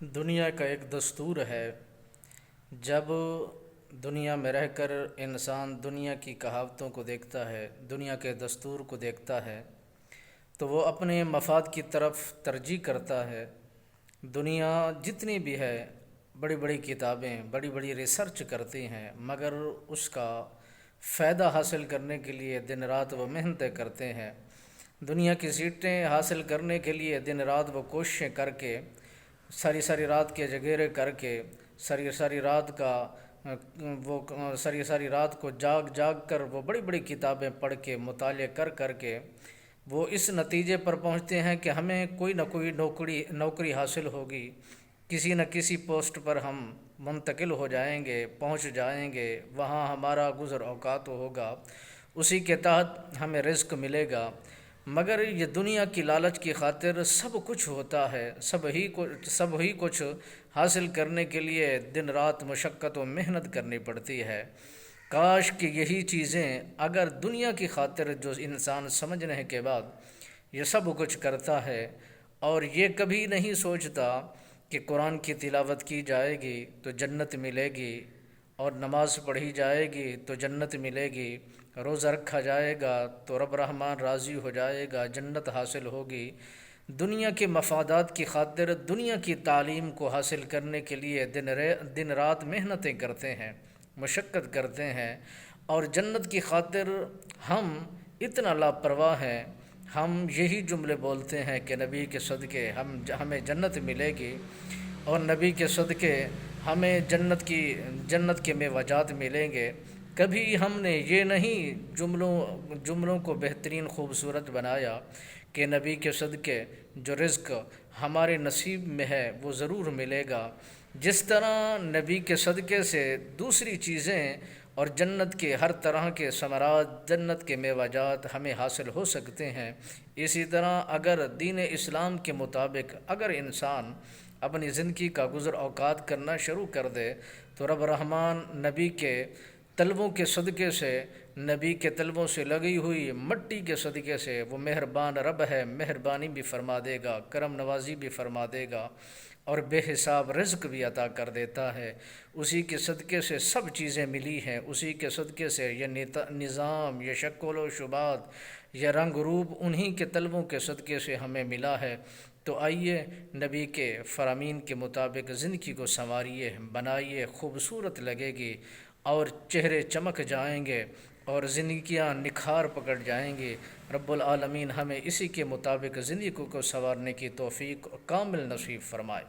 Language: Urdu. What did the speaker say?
دنیا کا ایک دستور ہے۔ جب دنیا میں رہ کر انسان دنیا کی کہاوتوں کو دیکھتا ہے، دنیا کے دستور کو دیکھتا ہے، تو وہ اپنے مفاد کی طرف ترجیح کرتا ہے۔ دنیا جتنی بھی ہے، بڑی بڑی کتابیں، بڑی بڑی ریسرچ کرتی ہیں، مگر اس کا فائدہ حاصل کرنے کے لیے دن رات وہ محنتیں کرتے ہیں۔ دنیا کی سیٹیں حاصل کرنے کے لیے دن رات وہ کوششیں کر کے، ساری ساری رات کے جگیرے کر کے، ساری ساری رات کا وہ ساری ساری رات کو جاگ جاگ کر وہ بڑی بڑی کتابیں پڑھ کے مطالعے کر کر کے وہ اس نتیجے پر پہنچتے ہیں کہ ہمیں کوئی نہ کوئی نوکری حاصل ہوگی، کسی نہ کسی پوسٹ پر ہم منتقل ہو جائیں گے، پہنچ جائیں گے، وہاں ہمارا گزر اوقات ہوگا، اسی کے تحت ہمیں رزق ملے گا۔ مگر یہ دنیا کی لالچ کی خاطر سب کچھ ہوتا ہے، سب ہی کچھ حاصل کرنے کے لیے دن رات مشقت و محنت کرنی پڑتی ہے۔ کاش کہ یہی چیزیں اگر دنیا کی خاطر جو انسان سمجھنے کے بعد یہ سب کچھ کرتا ہے اور یہ کبھی نہیں سوچتا کہ قرآن کی تلاوت کی جائے گی تو جنت ملے گی، اور نماز پڑھی جائے گی تو جنت ملے گی، روزہ رکھا جائے گا تو رب رحمان راضی ہو جائے گا، جنت حاصل ہوگی۔ دنیا کے مفادات کی خاطر دنیا کی تعلیم کو حاصل کرنے کے لیے دن رات محنتیں کرتے ہیں، مشقت کرتے ہیں، اور جنت کی خاطر ہم اتنا لاپرواہ ہیں، ہم یہی جملے بولتے ہیں کہ نبی کے صدقے ہمیں جنت ملے گی، اور نبی کے صدقے ہمیں جنت کے میوجات ملیں گے۔ کبھی ہم نے یہ نہیں جملوں کو بہترین خوبصورت بنایا کہ نبی کے صدقے جو رزق ہمارے نصیب میں ہے وہ ضرور ملے گا۔ جس طرح نبی کے صدقے سے دوسری چیزیں اور جنت کے ہر طرح کے ثمرات، جنت کے میوجات ہمیں حاصل ہو سکتے ہیں، اسی طرح اگر دین اسلام کے مطابق اگر انسان اپنی زندگی کا گزر اوقات کرنا شروع کر دے تو رب رحمان نبی کے طلبوں کے صدقے سے، نبی کے طلبوں سے لگی ہوئی مٹی کے صدقے سے، وہ مہربان رب ہے، مہربانی بھی فرما دے گا، کرم نوازی بھی فرما دے گا، اور بے حساب رزق بھی عطا کر دیتا ہے۔ اسی کے صدقے سے سب چیزیں ملی ہیں، اسی کے صدقے سے یہ نظام، یہ شکل و شبات، یہ رنگ روپ انہی کے طلبوں کے صدقے سے ہمیں ملا ہے۔ تو آئیے نبی کے فرامین کے مطابق زندگی کو سنواریے، بنائیے، خوبصورت لگے گی، اور چہرے چمک جائیں گے، اور زندگیاں نکھار پکڑ جائیں گی۔ رب العالمین ہمیں اسی کے مطابق زندگی کو سنوارنے کی توفیق کامل نصیب فرمائے۔